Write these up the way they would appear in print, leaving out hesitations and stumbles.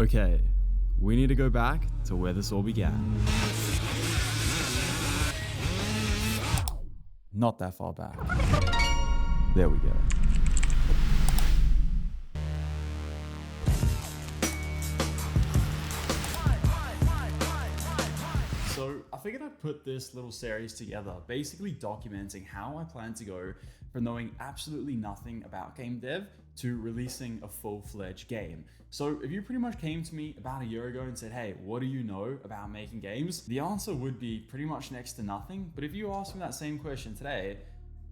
Okay, we need to go back to where this all began. Not that far back. There we go. So I figured I'd put this little series together, basically documenting how I plan to go from knowing absolutely nothing about game dev to releasing a full-fledged game. So if you pretty much came to me about a year ago and said, hey, what do you know about making games? The answer would be pretty much next to nothing. But if you ask me that same question today,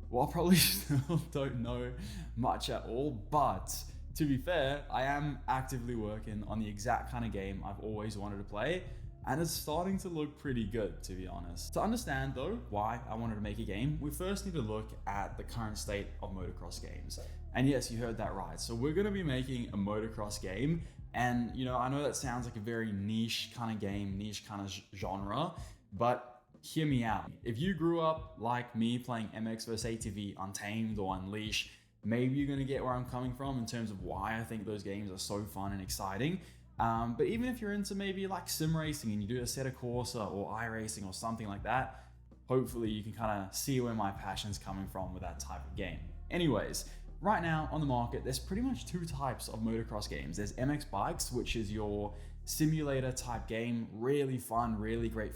well, I probably still don't know much at all. But to be fair, I am actively working on the exact kind of game I've always wanted to play. And it's starting to look pretty good, to be honest. To understand though why I wanted to make a game, we first need to look at the current state of motocross games. And yes, you heard that right. So we're gonna be making a motocross game. And I know that sounds like a very niche kind of game, niche kind of genre, but hear me out. If you grew up like me playing MX vs ATV, Untamed or Unleash, maybe you're gonna get where I'm coming from in terms of why I think those games are so fun and exciting. But even if you're into maybe like sim racing and you do Assetto Corsa or iRacing or something like that, hopefully you can kind of see where my passion's coming from with that type of game. Anyways, right now on the market, there's pretty much two types of motocross games. There's MX Bikes, which is your simulator type game, really fun, really great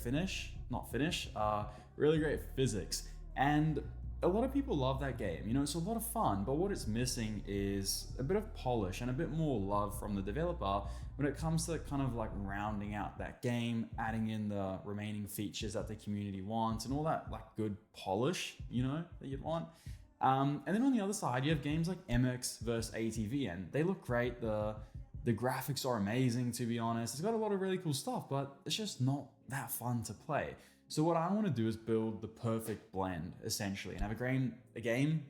really great physics. And a lot of people love that game. It's a lot of fun, but what it's missing is a bit of polish and a bit more love from the developer when it comes to kind of like rounding out that game, adding in the remaining features that the community wants and all that like good polish, that you'd want. And then on the other side, you have games like MX vs ATV, and they look great. The graphics are amazing, to be honest. It's got a lot of really cool stuff, but it's just not that fun to play. So what I want to do is build the perfect blend, essentially, and have a game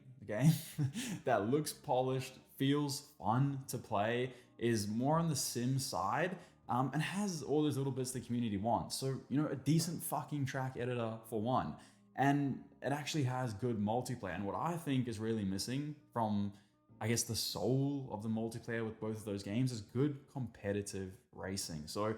that looks polished, feels fun to play, is more on the sim side, and has all those little bits the community wants. So, a decent fucking track editor for one. And it actually has good multiplayer. And what I think is really missing from, I guess, the soul of the multiplayer with both of those games is good competitive racing. So,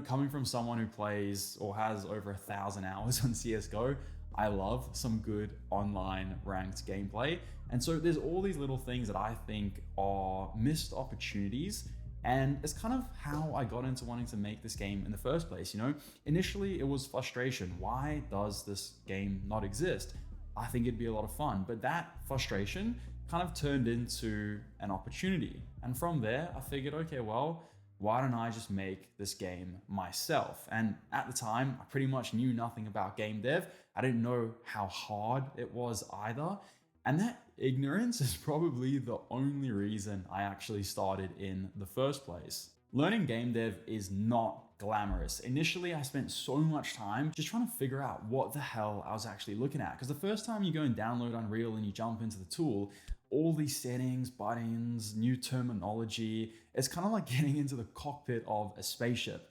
coming from someone who plays or has over 1,000 hours on CSGO, I love some good online ranked gameplay. And so there's all these little things that I think are missed opportunities. And it's kind of how I got into wanting to make this game in the first place. Initially it was frustration. Why does this game not exist? I think it'd be a lot of fun, but that frustration kind of turned into an opportunity. And from there, I figured, okay, well, why don't I just make this game myself? And at the time, I pretty much knew nothing about game dev. I didn't know how hard it was either. And that ignorance is probably the only reason I actually started in the first place. Learning game dev is not glamorous. Initially, I spent so much time just trying to figure out what the hell I was actually looking at. Because the first time you go and download Unreal and you jump into the tool, all these settings, buttons, new terminology, it's kind of like getting into the cockpit of a spaceship.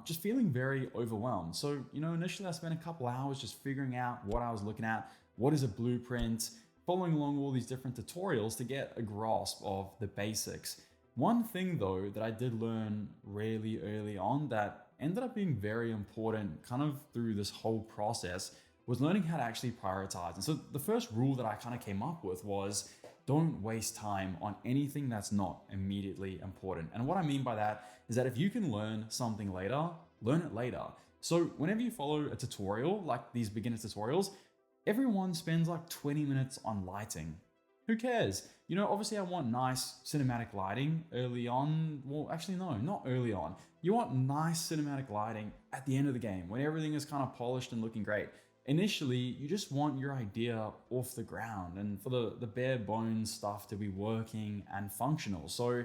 Just feeling very overwhelmed. So, initially I spent a couple hours just figuring out what I was looking at, what is a blueprint, following along all these different tutorials to get a grasp of the basics. One thing though that I did learn really early on that ended up being very important kind of through this whole process was learning how to actually prioritize. And so the first rule that I kind of came up with was don't waste time on anything that's not immediately important. And what I mean by that is that if you can learn something later, learn it later. So whenever you follow a tutorial, like these beginner tutorials, everyone spends like 20 minutes on lighting. Who cares? Obviously I want nice cinematic lighting early on. Well, actually, no, not early on. You want nice cinematic lighting at the end of the game when everything is kind of polished and looking great. Initially, you just want your idea off the ground and for the bare bones stuff to be working and functional. So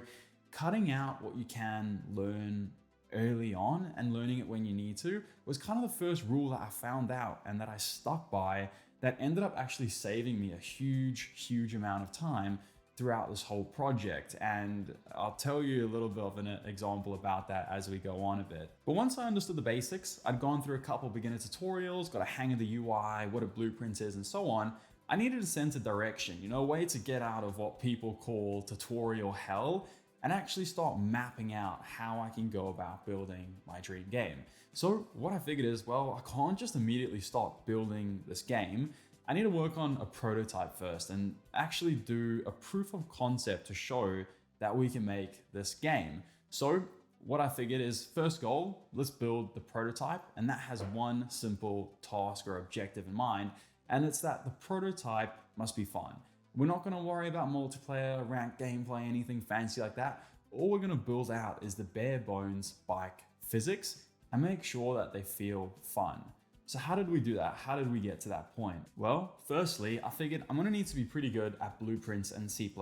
cutting out what you can learn early on and learning it when you need to was kind of the first rule that I found out and that I stuck by that ended up actually saving me a huge amount of time throughout this whole project. And I'll tell you a little bit of an example about that as we go on a bit. But once I understood the basics, I'd gone through a couple beginner tutorials, got a hang of the UI, what a blueprint is and so on, I needed a sense of direction, a way to get out of what people call tutorial hell and actually start mapping out how I can go about building my dream game. So what I figured is, well, I can't just immediately start building this game. I need to work on a prototype first and actually do a proof of concept to show that we can make this game. So what I figured is, first goal, let's build the prototype, and that has one simple task or objective in mind, and it's that the prototype must be fun. We're not going to worry about multiplayer, ranked gameplay, anything fancy like that. All we're going to build out is the bare bones bike physics and make sure that they feel fun. So how did we do that? How did we get to that point? Well, firstly, I figured I'm going to need to be pretty good at blueprints and C++,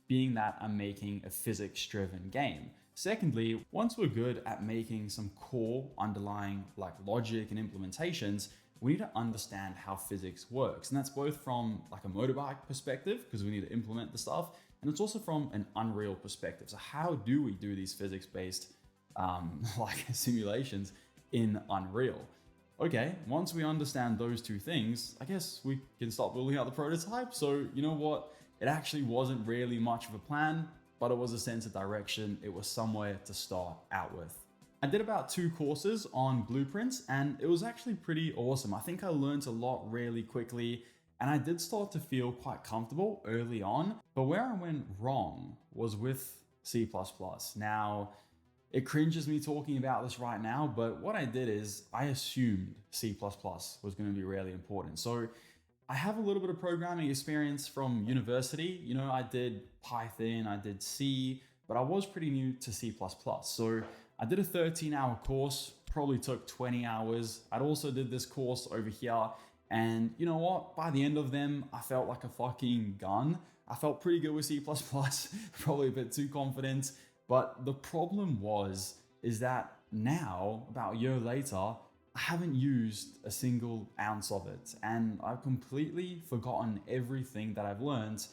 being that I'm making a physics-driven game. Secondly, once we're good at making some core underlying like logic and implementations, we need to understand how physics works. And that's both from like a motorbike perspective, because we need to implement the stuff, and it's also from an Unreal perspective. So how do we do these physics-based like simulations in Unreal? Okay, once we understand those two things, I guess we can start building out the prototype. So you know what? It actually wasn't really much of a plan, but it was a sense of direction. It was somewhere to start out with. I did about 2 courses on blueprints, and it was actually pretty awesome. I think I learned a lot really quickly, and I did start to feel quite comfortable early on. But where I went wrong was with C++. Now, it cringes me talking about this right now, but what I did is I assumed C++ was going to be really important. So I have a little bit of programming experience from university. You know, I did Python, I did C, but I was pretty new to C++. So I did a 13-hour course, probably took 20 hours. I'd also did this course over here. And you know what? By the end of them, I felt like a fucking gun. I felt pretty good with C++, probably a bit too confident. But the problem is that now, about a year later, I haven't used a single ounce of it, and I've completely forgotten everything that I've learned.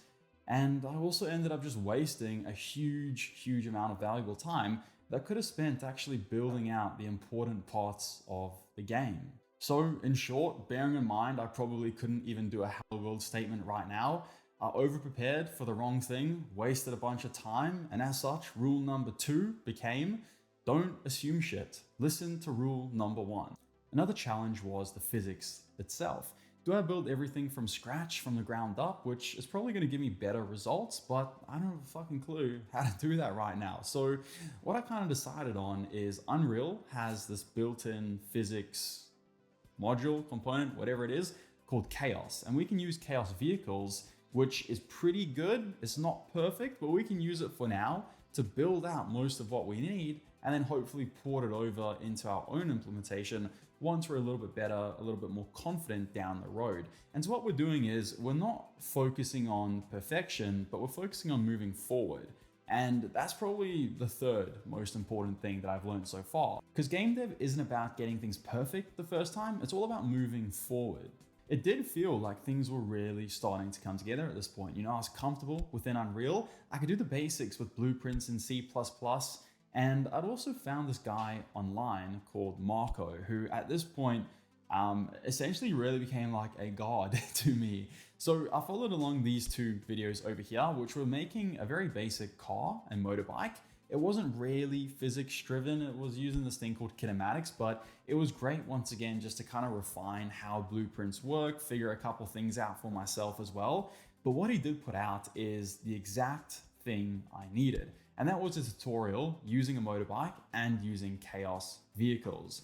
And I also ended up just wasting a huge amount of valuable time that I could have spent actually building out the important parts of the game. So in short, bearing in mind, I probably couldn't even do a hello world statement right now. I overprepared for the wrong thing, wasted a bunch of time, and as such, rule number 2 became, don't assume shit. Listen to rule number 1. Another challenge was the physics itself. Do I build everything from scratch, from the ground up, which is probably going to give me better results, but I don't have a fucking clue how to do that right now. So what I kind of decided on is Unreal has this built-in physics module, component, whatever it is, called Chaos. And we can use Chaos vehicles, which is pretty good. It's not perfect, but we can use it for now to build out most of what we need, and then hopefully port it over into our own implementation once we're a little bit better, a little bit more confident down the road. And so what we're doing is we're not focusing on perfection, but we're focusing on moving forward. And that's probably the third most important thing that I've learned so far. Because game dev isn't about getting things perfect the first time, it's all about moving forward. It did feel like things were really starting to come together at this point. You know, I was comfortable within Unreal. I could do the basics with blueprints in C++. And I'd also found this guy online called Marco, who at this point essentially really became like a god to me. So I followed along these 2 videos over here, which were making a very basic car and motorbike. It wasn't really physics driven. It was using this thing called kinematics, but it was great once again just to kind of refine how blueprints work, figure a couple things out for myself as well. But what he did put out is the exact thing I needed. And that was a tutorial using a motorbike and using Chaos vehicles.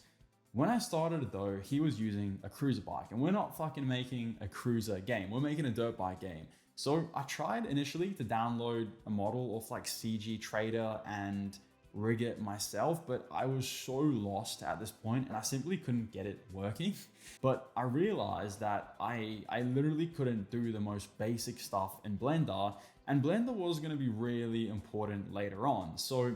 When I started it though, he was using a cruiser bike, and we're not fucking making a cruiser game. We're making a dirt bike game. So I tried initially to download a model off like CG Trader and rig it myself, but I was so lost at this point and I simply couldn't get it working. But I realized that I literally couldn't do the most basic stuff in Blender, and Blender was going to be really important later on. So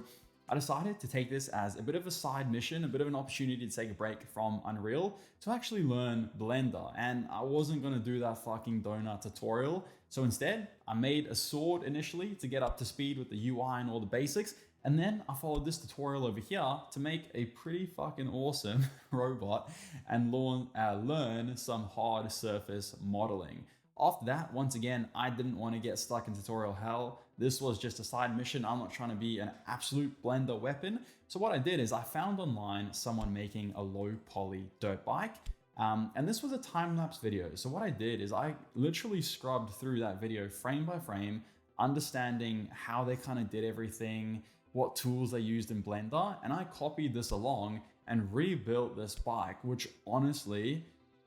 I decided to take this as a bit of a side mission, a bit of an opportunity to take a break from Unreal to actually learn Blender. And I wasn't going to do that fucking donut tutorial. So instead, I made a sword initially to get up to speed with the UI and all the basics. And then I followed this tutorial over here to make a pretty fucking awesome robot and learn some hard surface modeling. After that, once again, I didn't want to get stuck in tutorial hell. This was just a side mission. I'm not trying to be an absolute blender weapon. So what I did is I found online someone making a low poly dirt bike. And this was a time-lapse video. So what I did is I literally scrubbed through that video frame by frame, understanding how they kind of did everything, what tools they used in Blender, and I copied this along and rebuilt this bike, which honestly,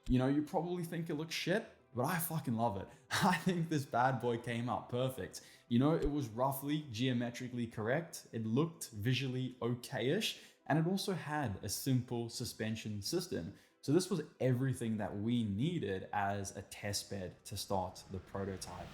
you know, you probably think it looks shit, but I fucking love it. I think this bad boy came out perfect. You know, it was roughly geometrically correct, it looked visually okay-ish, and it also had a simple suspension system. So this was everything that we needed as a test bed to start the prototype.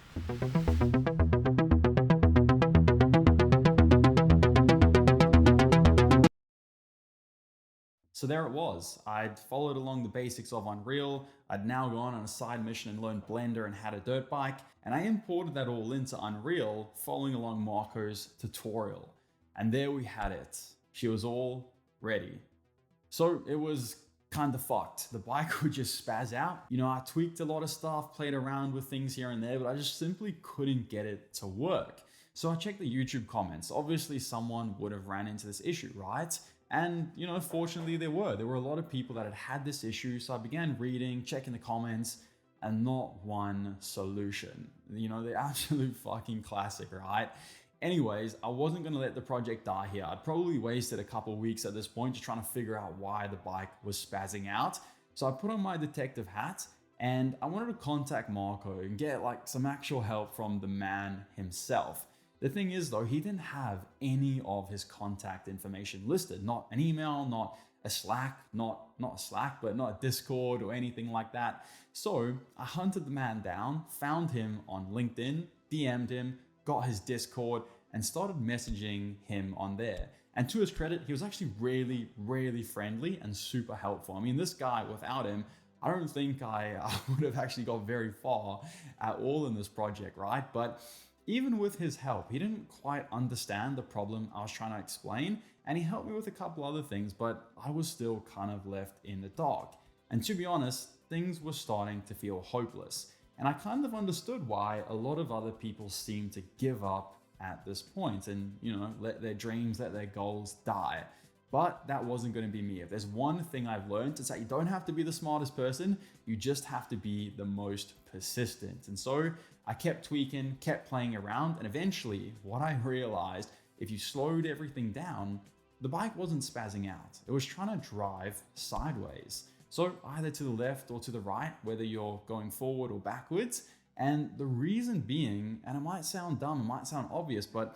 So there it was. I'd followed along the basics of Unreal. I'd now gone on a side mission and learned Blender and had a dirt bike. And I imported that all into Unreal, following along Marco's tutorial. And there we had it. She was all ready. So it was kind of fucked. The bike would just spaz out. You know, I tweaked a lot of stuff, played around with things here and there, but I just simply couldn't get it to work. So I checked the YouTube comments. Obviously someone would have ran into this issue, right? And, you know, fortunately there were a lot of people that had this issue. So I began reading, checking the comments, and not one solution. You know, the absolute fucking classic, right? Anyways, I wasn't gonna let the project die here. I'd probably wasted a couple weeks at this point just trying to figure out why the bike was spazzing out. So I put on my detective hat and I wanted to contact Marco and get like some actual help from the man himself. The thing is though, he didn't have any of his contact information listed, not an email, not a Slack, not a Slack, but not a Discord or anything like that. So I hunted the man down, found him on LinkedIn, DM'd him, got his Discord, and started messaging him on there. And to his credit, he was actually really, really friendly and super helpful. I mean, this guy, without him, I don't think I would have actually got very far at all in this project, right? But even with his help, he didn't quite understand the problem I was trying to explain, and he helped me with a couple other things, but I was still kind of left in the dark. And to be honest, things were starting to feel hopeless. And I kind of understood why a lot of other people seem to give up at this point and, you know, let their dreams, let their goals die. But that wasn't going to be me. If there's one thing I've learned, it's that you don't have to be the smartest person, you just have to be the most persistent. And so I kept tweaking, kept playing around, and eventually what I realized, if you slowed everything down, the bike wasn't spazzing out. It was trying to drive sideways. So either to the left or to the right, whether you're going forward or backwards. And the reason being, and it might sound dumb, it might sound obvious, but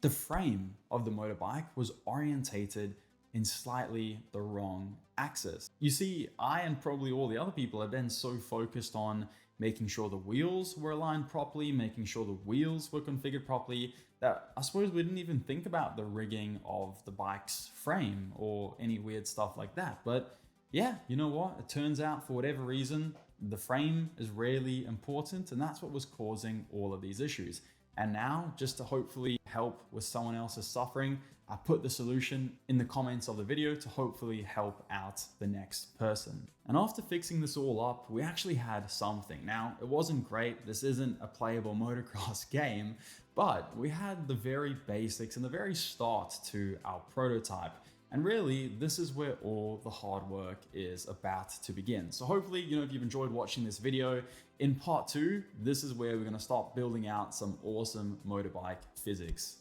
the frame of the motorbike was orientated in slightly the wrong axis. You see, I and probably all the other people have been so focused on making sure the wheels were aligned properly, making sure the wheels were configured properly, that I suppose we didn't even think about the rigging of the bike's frame or any weird stuff like that. But yeah, you know what? It turns out for whatever reason, the frame is really important, and that's what was causing all of these issues. And now, just to hopefully help with someone else's suffering, I put the solution in the comments of the video to hopefully help out the next person. And after fixing this all up, we actually had something. Now, it wasn't great. This isn't a playable motocross game, but we had the very basics and the very start to our prototype. And really, this is where all the hard work is about to begin. So hopefully, you know, if you've enjoyed watching this video, in part 2, this is where we're going to start building out some awesome motorbike physics.